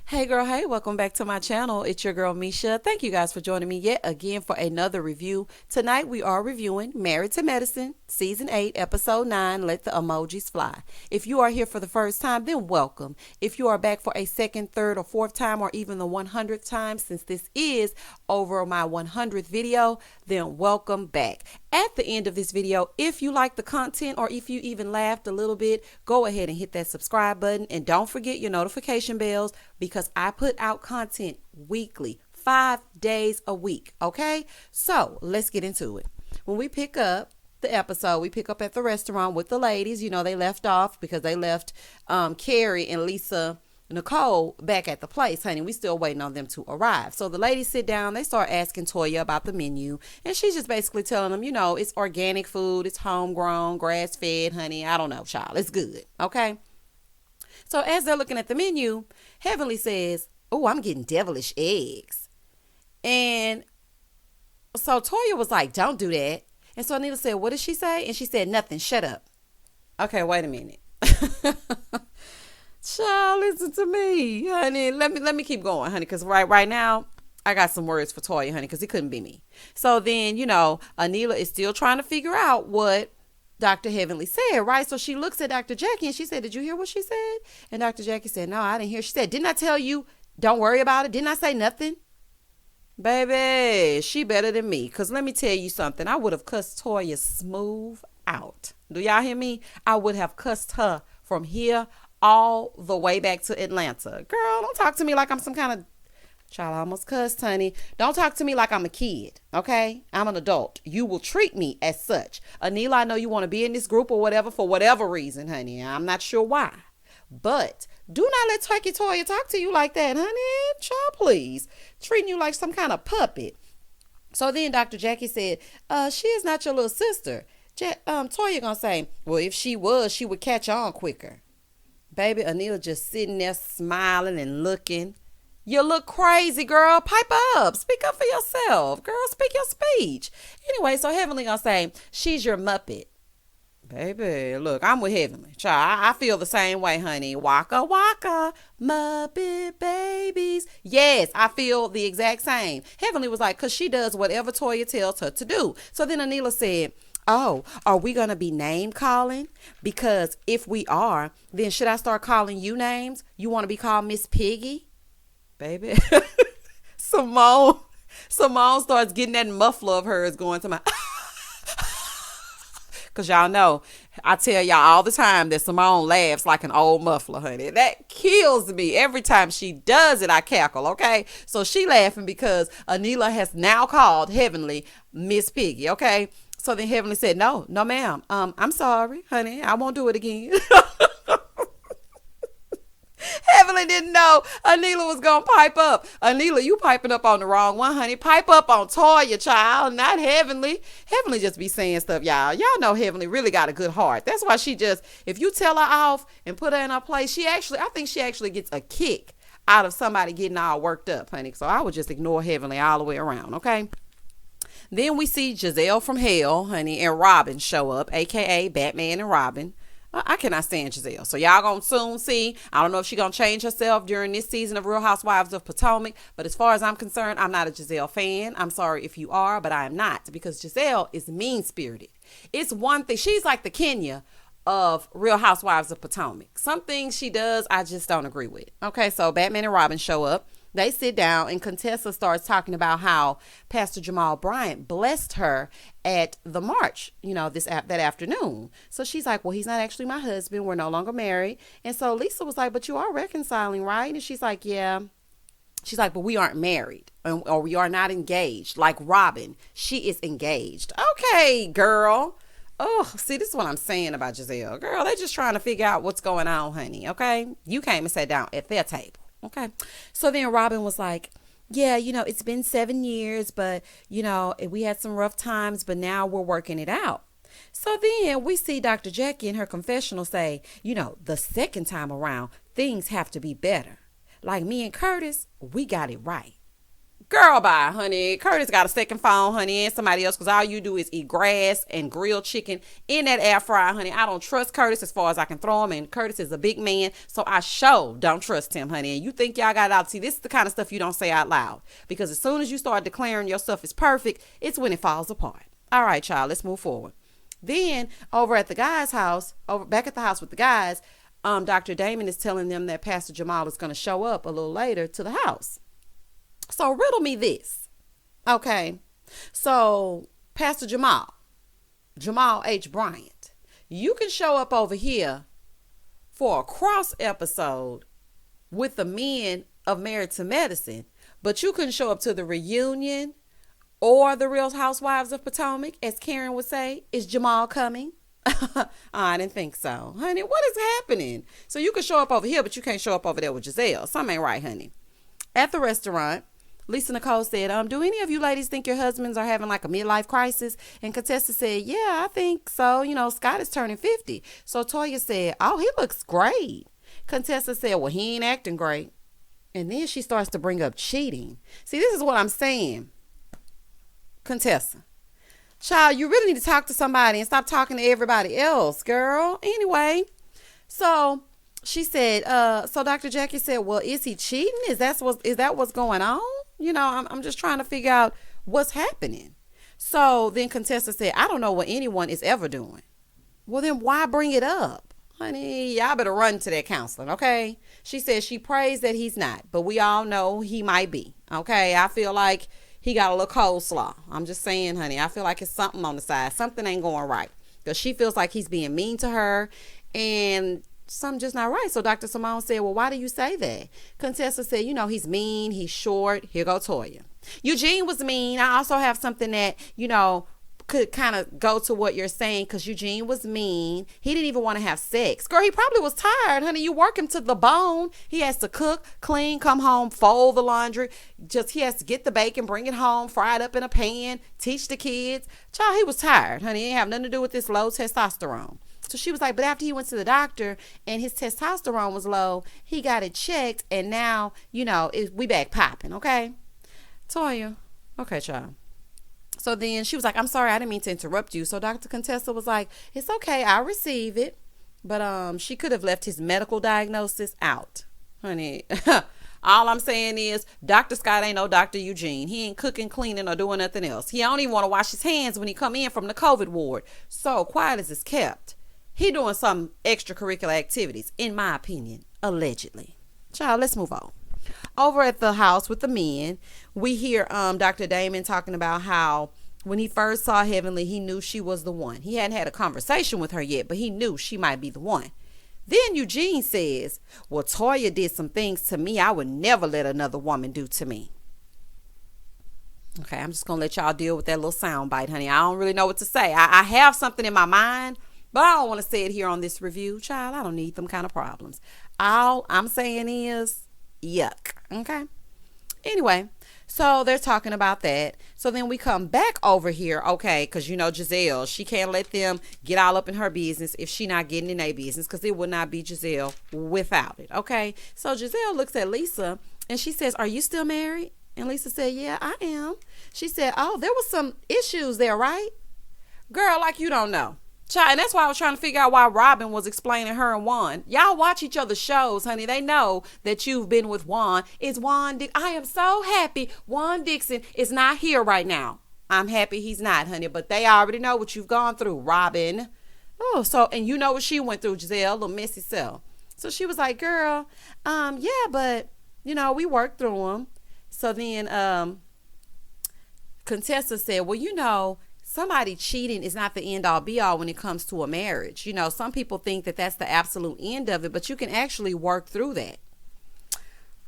Hey girl, hey, welcome back to my channel. It's your girl Misha. Thank you guys for joining me yet again for another review. Tonight we are reviewing Married to Medicine, Season 8, Episode 9, Let the Emojis Fly. If you are here for the first time, then welcome. If you are back for a second, third, or fourth time, or even the 100th time, since this is over my 100th video, then welcome back. At the end of this video, if you like the content or if you even laughed a little bit, go ahead and hit that subscribe button and don't forget your notification bells because I put out content weekly, 5 days a week. Okay, so let's get into it. When we pick up the episode, we pick up at the restaurant with the ladies. You know, they left off because they left Carrie and Lisa Nicole back at the place, honey. We still waiting on them to arrive. So the ladies sit down, they start asking Toya about the menu, and she's just basically telling them, you know, it's organic food, it's homegrown, grass fed, honey. I don't know, child, it's good. Okay. So as they're looking at the menu, Heavenly says, oh, I'm getting devilish eggs. And so Toya was like, don't do that. And so Anila said, what did she say? And she said, nothing, shut up. Okay, wait a minute. Child, listen to me, honey. Let me keep going, honey, because right now I got some words for Toya, honey, because it couldn't be me. So then, you know, Anila is still trying to figure out what Dr. Heavenly said, right? So she looks at Dr. Jackie and she said, did you hear what she said? And Dr. Jackie said, no, I didn't hear. She said, didn't I tell you, don't worry about it? Didn't I say nothing? Baby, she better than me, because let me tell you something. I would have cussed Toya smooth out. Do y'all hear me? I would have cussed her from here all the way back to Atlanta. Girl, don't talk to me like I'm some kind of child. I almost cussed, honey. Don't talk to me like I'm a kid, okay? I'm an adult. You will treat me as such. Anila, I know you want to be in this group or whatever for whatever reason, honey. I'm not sure why. But do not let Turkey Toya talk to you like that, honey. Child, please. Treating you like some kind of puppet. So then Dr. Jackie said, she is not your little sister. Toya gonna say, well, if she was, she would catch on quicker. Baby, Anila just sitting there smiling and looking. You look crazy, girl. Pipe up. Speak up for yourself. Girl, speak your speech. Anyway, so Heavenly gonna say, she's your Muppet. Baby, look, I'm with Heavenly. Child, I feel the same way, honey. Waka waka, Muppet babies. Yes, I feel the exact same. Heavenly was like, because she does whatever Toya tells her to do. So then Anila said, oh, are we going to be name calling? Because if we are, then should I start calling you names? You want to be called Miss Piggy? Baby. Simone starts getting that muffler of hers going to my... Because y'all know, I tell y'all all the time that Simone laughs like an old muffler, honey. That kills me. Every time she does it, I cackle, okay? So she laughing because Anila has now called Heavenly Miss Piggy, okay? So then Heavenly said, no, ma'am. I'm sorry, honey. I won't do it again. Heavenly didn't know Anila was going to pipe up. Anila, you piping up on the wrong one, honey. Pipe up on Toya, child, not Heavenly. Heavenly just be saying stuff, y'all. Y'all know Heavenly really got a good heart. That's why she just, if you tell her off and put her in her place, I think she actually gets a kick out of somebody getting all worked up, honey. So I would just ignore Heavenly all the way around, okay? Then we see Giselle from hell, honey, and Robin show up, a.k.a. Batman and Robin. I cannot stand Giselle. So y'all gonna soon see. I don't know if she's gonna change herself during this season of Real Housewives of Potomac. But as far as I'm concerned, I'm not a Giselle fan. I'm sorry if you are, but I am not. Because Giselle is mean-spirited. It's one thing. She's like the Kenya of Real Housewives of Potomac. Some things she does, I just don't agree with. Okay, so Batman and Robin show up. They sit down and Contessa starts talking about how Pastor Jamal Bryant blessed her at the march, you know, that afternoon. So she's like, well, he's not actually my husband. We're no longer married. And so Lisa was like, but you are reconciling, right? And she's like, yeah. She's like, but we aren't married or we are not engaged. Like Robin, she is engaged. Okay, girl. Oh, see, this is what I'm saying about Giselle. Girl, they're just trying to figure out what's going on, honey. Okay. You came and sat down at their table. Okay. So then Robin was like, yeah, you know, it's been 7 years, but, you know, we had some rough times, but now we're working it out. So then we see Dr. Jackie in her confessional say, you know, the second time around, things have to be better. Like me and Curtis, we got it right. Girl, bye, honey. Curtis got a second phone, honey, and somebody else, because all you do is eat grass and grilled chicken in that air fryer, honey. I don't trust Curtis as far as I can throw him, and Curtis is a big man, so I sure don't trust him, honey. And you think y'all got it out. See, this is the kind of stuff you don't say out loud, because as soon as you start declaring your stuff is perfect, it's when it falls apart. All right, child, let's move forward. Then, over at the guy's house, back at the house with the guys, Dr. Damon is telling them that Pastor Jamal is going to show up a little later to the house. So riddle me this. Okay. So Pastor Jamal H. Bryant, you can show up over here for a cross episode with the men of Married to Medicine, but you couldn't show up to the reunion or the Real Housewives of Potomac, as Karen would say. Is Jamal coming? I didn't think so. Honey, what is happening? So you can show up over here, but you can't show up over there with Giselle. Something ain't right, honey. At the restaurant, Lisa Nicole said, do any of you ladies think your husbands are having like a midlife crisis? And Contessa said, yeah, I think so. Scott is turning 50. So Toya said, oh, he looks great. Contessa said, well, he ain't acting great. And then she starts to bring up cheating. See, this is what I'm saying. Contessa, child, you really need to talk to somebody and stop talking to everybody else, girl. Anyway, so she said, so Dr. Jackie said, well, is he cheating? Is that what's going on? I'm just trying to figure out what's happening. So then Contessa said, I don't know what anyone is ever doing. Well, then why bring it up? Honey, y'all better run to that counseling, okay? She said she prays that he's not, but we all know he might be, okay? I feel like he got a little coleslaw. I'm just saying, honey, I feel like it's something on the side. Something ain't going right, because she feels like he's being mean to her, and something just not right. So Dr. Simone said, well, why do you say that? Contessa said, he's mean, he's short. Here go Toya. Eugene was mean. I also have something that, could kind of go to what you're saying, because Eugene was mean. He didn't even want to have sex. Girl, he probably was tired, honey. You work him to the bone. He has to cook, clean, come home, fold the laundry. He has to get the bacon, bring it home, fry it up in a pan, teach the kids. Child, he was tired, honey. It didn't have nothing to do with this low testosterone. So she was like, but after he went to the doctor and his testosterone was low, he got it checked, and now, we back popping, okay? Toya, okay, child. So then she was like, I'm sorry, I didn't mean to interrupt you. So Dr. Contessa was like, it's okay, I'll receive it. But she could have left his medical diagnosis out. Honey, all I'm saying is Dr. Scott ain't no Dr. Eugene. He ain't cooking, cleaning, or doing nothing else. He don't even want to wash his hands when he come in from the COVID ward. So quiet as it's kept. He doing some extracurricular activities, in my opinion, allegedly. Child, let's move on. Over at the house with the men, we hear Dr. Damon talking about how when he first saw Heavenly, he knew she was the one. He hadn't had a conversation with her yet, but he knew she might be the one. Then Eugene says, well, Toya did some things to me I would never let another woman do to me. Okay, I'm just going to let y'all deal with that little sound bite, honey. I don't really know what to say. I have something in my mind, but I don't want to say it here on this review. Child, I don't need them kind of problems. All I'm saying is, yuck. Okay. Anyway, so they're talking about that. So then we come back over here, okay, because Giselle, she can't let them get all up in her business if she not getting in their business, because it would not be Giselle without it, okay? So Giselle looks at Lisa and she says, are you still married? And Lisa said, yeah, I am. She said, oh, there was some issues there, right? Girl, like you don't know. Child, and that's why I was trying to figure out why Robin was explaining her and Juan. Y'all watch each other's shows, honey. They know that you've been with Juan. It's Juan. I am so happy Juan Dixon is not here right now. I'm happy he's not, honey. But they already know what you've gone through, Robin. Oh, so, and you know what she went through, Giselle, a little messy self. So she was like, girl, yeah, but, we worked through them. So then Contessa said, well, somebody cheating is not the end all be all when it comes to a marriage. Some people think that that's the absolute end of it, but you can actually work through that.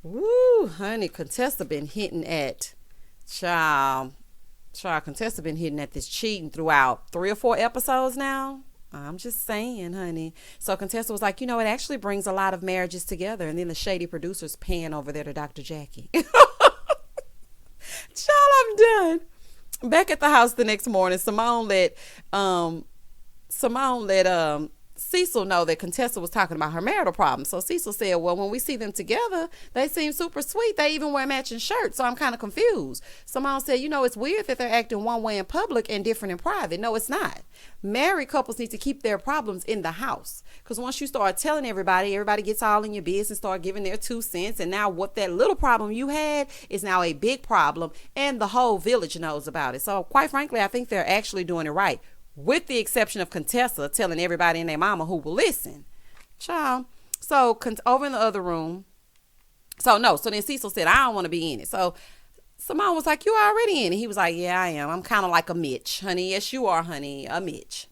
Woo, honey, Contessa been hitting at Contessa been hitting at this cheating throughout 3 or 4 episodes now. I'm just saying, honey. So Contessa was like, it actually brings a lot of marriages together. And then the shady producers pan over there to Dr. Jackie. Child, I'm done. Back at the house the next morning, Simone let Cecil know that Contessa was talking about her marital problem. So Cecil said, well, when we see them together, they seem super sweet. They even wear matching shirts. So I'm kind of confused. Simone said, it's weird that they're acting one way in public and different in private. No, it's not. Married couples need to keep their problems in the house. Because once you start telling everybody gets all in your business, start giving their 2 cents. And now what that little problem you had is now a big problem. And the whole village knows about it. So quite frankly, I think they're actually doing it right. With the exception of Contessa telling everybody and their mama who will listen. Child. So over in the other room. So then Cecil said, I don't want to be in it. So Simone was like, you already in it. He was like, yeah, I am. I'm kind of like a Mitch, honey. Yes, you are, honey. A Mitch.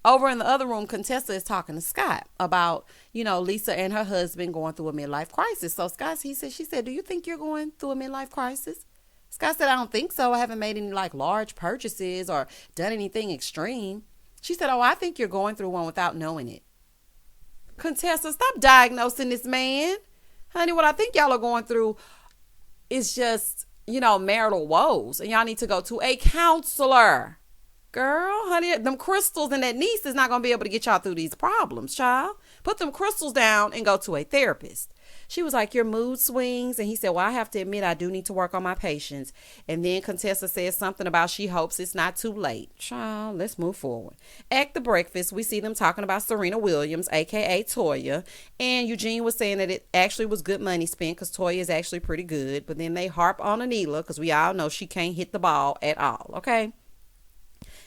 Over in the other room, Contessa is talking to Scott about, Lisa and her husband going through a midlife crisis. So she said, do you think you're going through a midlife crisis? Scott said, I don't think so. I haven't made any large purchases or done anything extreme. She said, I think you're going through one without knowing it. Contessa, stop diagnosing this man. Honey, what I think y'all are going through is just, marital woes. And y'all need to go to a counselor. Girl, honey, them crystals and that niece is not going to be able to get y'all through these problems, child. Put them crystals down and go to a therapist. She was like, your mood swings. And he said, well, I have to admit, I do need to work on my patience. And then Contessa said something about she hopes it's not too late. Child, let's move forward. At the breakfast, we see them talking about Serena Williams, a.k.a. Toya. And Eugene was saying that it actually was good money spent because Toya is actually pretty good. But then they harp on Anila because we all know she can't hit the ball at all, okay?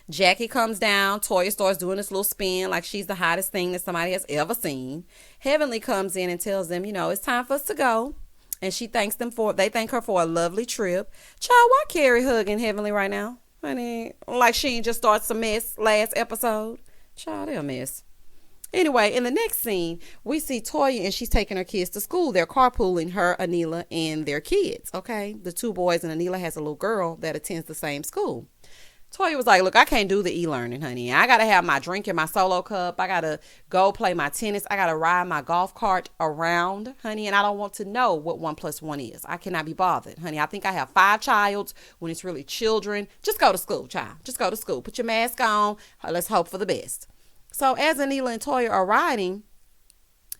Jackie comes down. Toya starts doing this little spin like she's the hottest thing that somebody has ever seen. Heavenly comes in and tells them, it's time for us to go. And they thank her for a lovely trip. Child, why Carrie hugging Heavenly right now? Honey, like she ain't just started some mess last episode. Child, they're a mess. Anyway, in the next scene, we see Toya and she's taking her kids to school. They're carpooling her, Anila, and their kids, okay? The 2 boys, and Anila has a little girl that attends the same school. Toya was like, look, I can't do the e-learning, honey. I got to have my drink in my solo cup. I got to go play my tennis. I got to ride my golf cart around, honey. And I don't want to know what 1 + 1 is. I cannot be bothered, honey. I think I have 5 childs when it's really children. Just go to school, child. Just go to school. Put your mask on. Let's hope for the best. So as Anila and Toya are riding,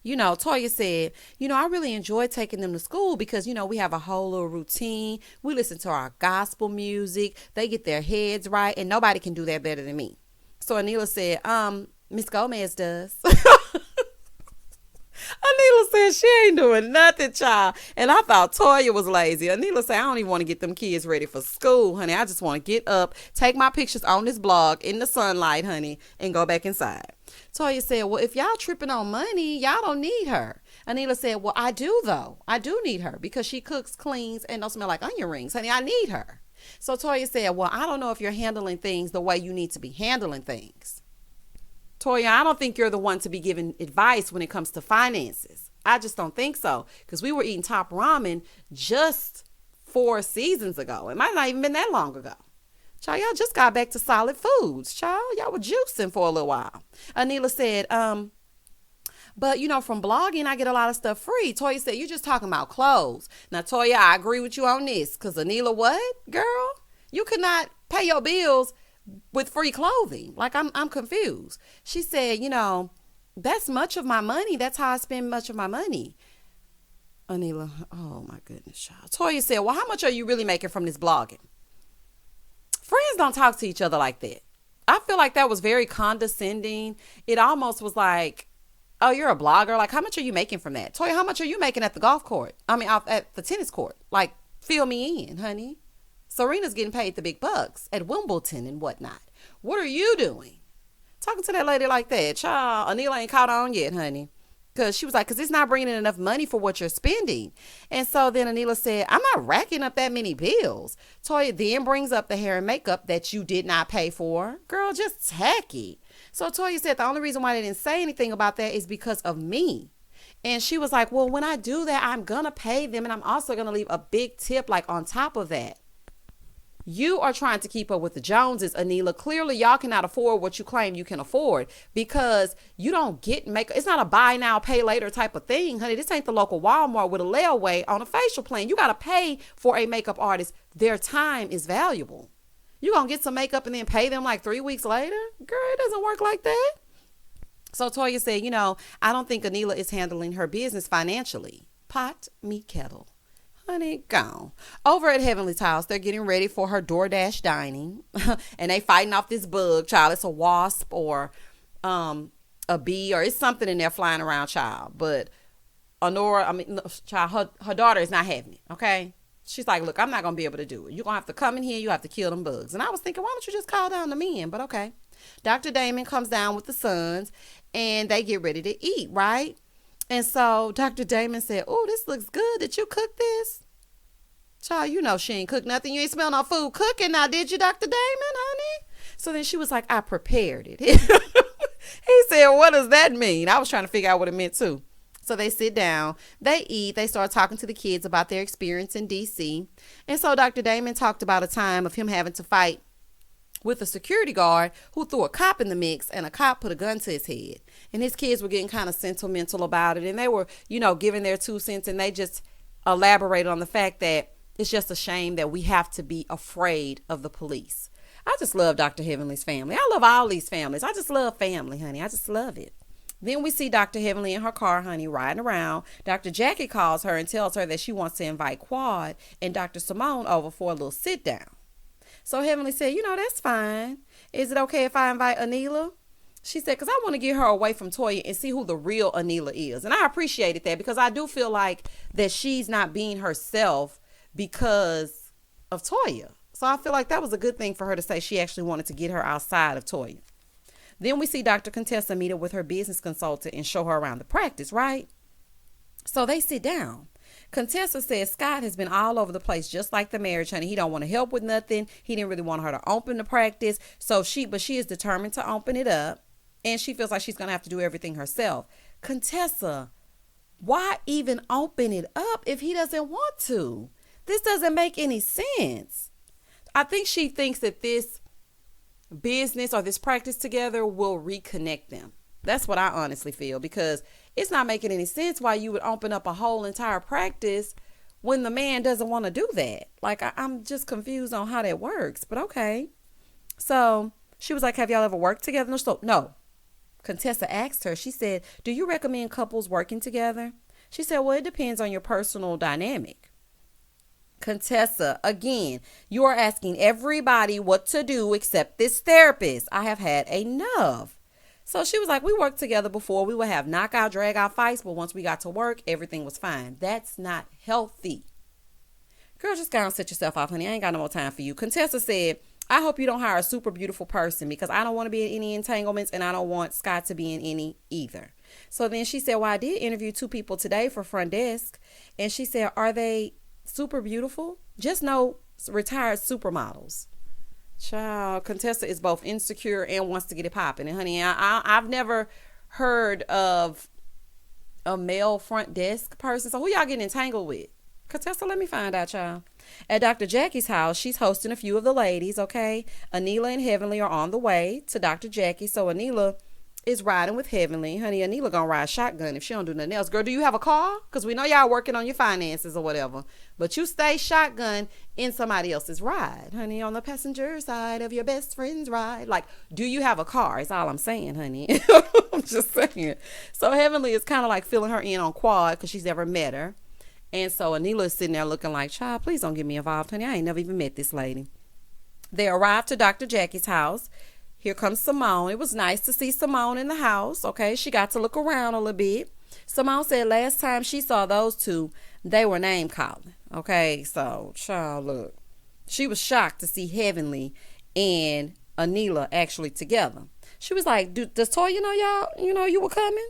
Toya said, I really enjoy taking them to school because, we have a whole little routine. We listen to our gospel music. They get their heads right, and nobody can do that better than me. So Anila said, Miss Gomez does. Anila said she ain't doing nothing, child. And I thought Toya was lazy. Anila said, I don't even want to get them kids ready for school, honey. I just want to get up, take my pictures on this blog in the sunlight, honey, and go back inside. Toya said, well, if y'all tripping on money, y'all don't need her. Anila said, well, I do, though. I do need her because she cooks, cleans, and don't smell like onion rings. Honey, I need her. So Toya said, well, I don't know if you're handling things the way you need to be handling things. Toya, I don't think you're the one to be giving advice when it comes to finances. I just don't think so. Because we were eating top ramen just 4 seasons ago. It might not even been that long ago. Child, y'all just got back to solid foods. Child, y'all were juicing for a little while. Anila said, but from blogging, I get a lot of stuff free. Toya said, you're just talking about clothes. Now, Toya, I agree with you on this. Because Anila, what? Girl, you could not pay your bills with free clothing. Like, I'm confused. She said, that's much of my money. That's how I spend much of my money. Anila, oh my goodness, child. Toya said, well, how much are you really making from this blogging? Friends don't talk to each other like that. I feel like that was very condescending. It almost was like, oh, you're a blogger. Like, how much are you making from that? Toya, how much are you making at the golf court? At the tennis court. Like, fill me in, honey. Serena's getting paid the big bucks at Wimbledon and whatnot. What are you doing? Talking to that lady like that. Child, Anila ain't caught on yet, honey. Because she was like, because it's not bringing in enough money for what you're spending. And so then Anila said, I'm not racking up that many bills. Toya then brings up the hair and makeup that you did not pay for. Girl, just tacky. So Toya said the only reason why they didn't say anything about that is because of me. And she was like, well, when I do that, I'm going to pay them. And I'm also going to leave a big tip like on top of that. You are trying to keep up with the Joneses, Anila. Clearly, y'all cannot afford what you claim you can afford because you don't get makeup. It's not a buy now, pay later type of thing, honey. This ain't the local Walmart with a layaway on a facial plan. You got to pay for a makeup artist. Their time is valuable. You going to get some makeup and then pay them like 3 weeks later? Girl, it doesn't work like that. So Toya said, I don't think Anila is handling her business financially. Pot me kettle. Honey, gone. Over at Heavenly's house, they're getting ready for her DoorDash dining. And they fighting off this bug, child. It's a wasp or a bee, or it's something in there flying around, child. But child, her daughter is not having it, okay? She's like, look, I'm not going to be able to do it. You're going to have to come in here. You have to kill them bugs. And I was thinking, why don't you just call down the men? But okay. Dr. Damon comes down with the sons, and they get ready to eat, right? And so Dr. Damon said, oh, this looks good. Did you cook this? Child, she ain't cooked nothing. You ain't smell no food cooking now, did you, Dr. Damon, honey? So then she was like, I prepared it. He said, what does that mean? I was trying to figure out what it meant too. So they sit down, they eat, they start talking to the kids about their experience in D.C. And so Dr. Damon talked about a time of him having to fight with a security guard who threw a cop in the mix, and a cop put a gun to his head. And his kids were getting kind of sentimental about it. And they were, giving their 2 cents, and they just elaborated on the fact that it's just a shame that we have to be afraid of the police. I just love Dr. Heavenly's family. I love all these families. I just love family, honey. I just love it. Then we see Dr. Heavenly in her car, honey, riding around. Dr. Jackie calls her and tells her that she wants to invite Quad and Dr. Simone over for a little sit down. So Heavenly said, that's fine. Is it okay if I invite Anila? She said, because I want to get her away from Toya and see who the real Anila is. And I appreciated that, because I do feel like that she's not being herself because of Toya. So I feel like that was a good thing for her to say. She actually wanted to get her outside of Toya. Then we see Dr. Contessa meet up with her business consultant and show her around the practice, right? So they sit down. Contessa says Scott has been all over the place, just like the marriage, honey. He don't want to help with nothing. He didn't really want her to open the practice. But she is determined to open it up, and she feels like she's going to have to do everything herself. Contessa, why even open it up if he doesn't want to? This doesn't make any sense. I think she thinks that this business or this practice together will reconnect them. That's what I honestly feel, because it's not making any sense why you would open up a whole entire practice when the man doesn't want to do that. Like, I'm just confused on how that works, but okay. So she was like, have y'all ever worked together? No. Contessa asked her, she said, do you recommend couples working together? She said, well, it depends on your personal dynamic. Contessa, again, you are asking everybody what to do except this therapist. I have had enough. So she was like, we worked together before. We would have knockout, drag out fights, but once we got to work, everything was fine. That's not healthy. Girl, just go and set yourself off, honey. I ain't got no more time for you. Contessa said, I hope you don't hire a super beautiful person, because I don't want to be in any entanglements, and I don't want Scott to be in any either. So then she said, well, I did interview 2 people today for front desk. And she said, are they super beautiful? Just no retired supermodels. Child, Contessa is both insecure and wants to get it popping. And honey, I've never heard of a male front desk person. So who y'all getting entangled with? Contessa, let me find out, y'all. At Dr. Jackie's house, she's hosting a few of the ladies, okay? Anila and Heavenly are on the way to Dr. Jackie. So Anila is riding with Heavenly. Honey, Anila gonna ride shotgun if she don't do nothing else. Girl, do you have a car? Because we know y'all working on your finances or whatever. But you stay shotgun in somebody else's ride, honey, on the passenger side of your best friend's ride. Like, do you have a car? Is all I'm saying, honey. I'm just saying. So Heavenly is kind of like filling her in on Quad because she's never met her. And so Anila is sitting there looking like, child, please don't get me involved, honey. I ain't never even met this lady. They arrived to Dr. Jackie's house. Here comes Simone. It was nice to see Simone in the house, okay? She got to look around a little bit. Simone said last time she saw those 2, they were name calling, okay? So, child, look. She was shocked to see Heavenly and Anila actually together. She was like, does Toya know y'all? You were coming?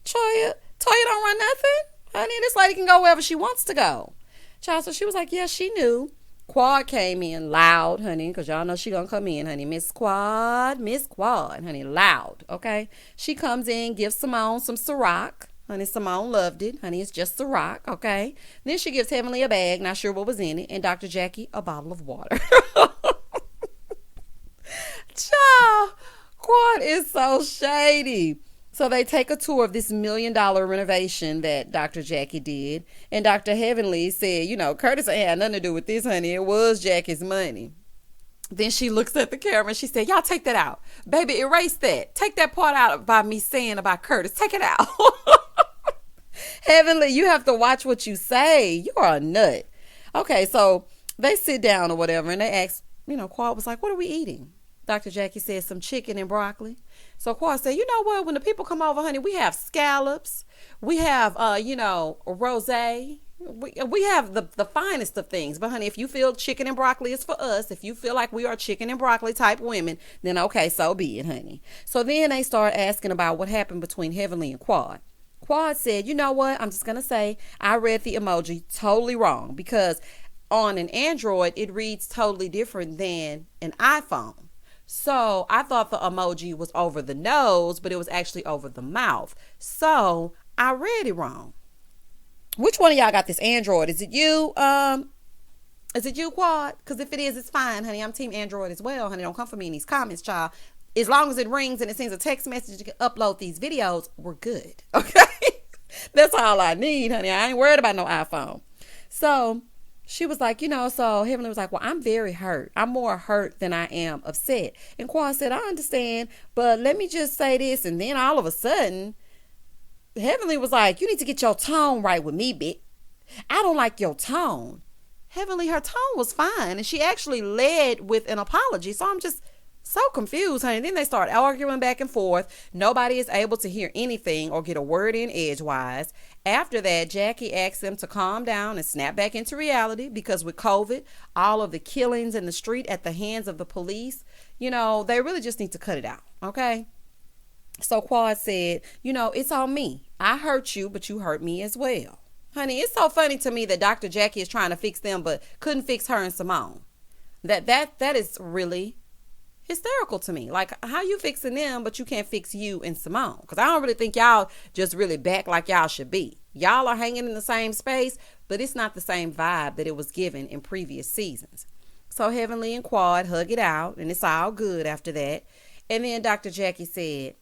Toya don't run nothing? Honey, this lady can go wherever she wants to go. Child, so she was like, yeah, she knew. Quad came in loud, honey, because y'all know she gonna come in, honey. Miss Quad, honey, loud, okay? She comes in, gives Simone some Ciroc. Honey, Simone loved it. Honey, it's just Ciroc, okay? Then she gives Heavenly a bag, not sure what was in it, and Dr. Jackie a bottle of water. Child, Quad is so shady. So they take a tour of this $1 million renovation that Dr. Jackie did. And Dr. Heavenly said, Curtis ain't had nothing to do with this, honey. It was Jackie's money. Then she looks at the camera and she said, y'all take that out. Baby, erase that. Take that part out by me saying about Curtis. Take it out. Heavenly, you have to watch what you say. You are a nut. Okay, so they sit down or whatever and they ask, Quad was like, what are we eating? Dr. Jackie said some chicken and broccoli. So Quad said, you know what? When the people come over, honey, we have scallops. We have, rosé. We have the finest of things. But, honey, if you feel chicken and broccoli is for us, if you feel like we are chicken and broccoli type women, then okay, so be it, honey. So then they start asking about what happened between Heavenly and Quad. Quad said, you know what? I'm just going to say I read the emoji totally wrong because on an Android, it reads totally different than an iPhone. So I thought the emoji was over the nose, but it was actually over the mouth. So I read it wrong. Which one of y'all got this Android? Is it you? Is it you, Quad? Because if it is, it's fine, honey. I'm team Android as well, honey. Don't come for me in these comments, child. As long as it rings and it sends a text message, you can upload these videos. We're good. Okay? That's all I need, honey. I ain't worried about no iPhone. So she was like, so Heavenly was like, well, I'm very hurt. I'm more hurt than I am upset. And Quad said, I understand, but let me just say this. And then all of a sudden, Heavenly was like, you need to get your tone right with me, bitch. I don't like your tone. Heavenly, her tone was fine. And she actually led with an apology. So I'm just so confused, honey. Then they start arguing back and forth. Nobody is able to hear anything or get a word in edgewise. After that, Jackie asked them to calm down and snap back into reality because with COVID, all of the killings in the street at the hands of the police, they really just need to cut it out. Okay? So Quad said, it's on me. I hurt you, but you hurt me as well. Honey, it's so funny to me that Dr. Jackie is trying to fix them, but couldn't fix her and Simone. That is really hysterical to me. Like, how you fixing them, but you can't fix you and Simone? Because I don't really think y'all just really back like y'all should be. Y'all are hanging in the same space, but it's not the same vibe that it was given in previous seasons. So Heavenly and Quad hug it out, and it's all good after that. And then Dr. Jackie said,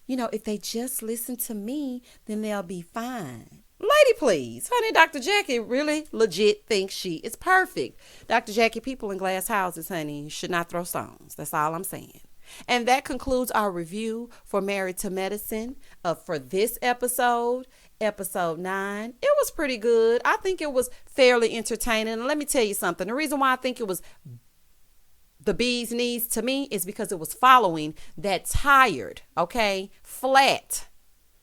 if they just listen to me, then they'll be fine. Lady, please. Honey, Dr. Jackie really legit thinks she is perfect. Dr. Jackie, people in glass houses, honey, should not throw stones. That's all I'm saying. And that concludes our review for Married to Medicine for this episode 9. It was pretty good. I think it was fairly entertaining. And let me tell you something. The reason why I think it was the bee's knees to me is because it was following that tired, flat,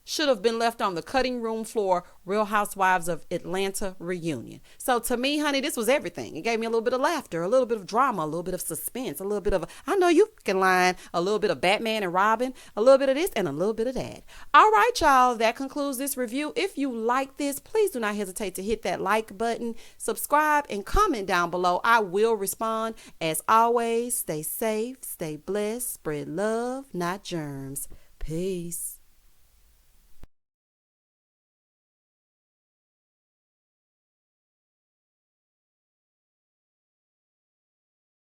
should have been left on the cutting room floor Real Housewives of Atlanta reunion. So to me, honey, this was everything. It gave me a little bit of laughter, a little bit of drama, a little bit of suspense, a little bit of, I know you can line, a little bit of Batman and Robin, a little bit of this and a little bit of that. All right, y'all, that concludes this review. If you like this, please do not hesitate to hit that like button, subscribe, and comment down below. I will respond. As always, stay safe, stay blessed, spread love, not germs. Peace.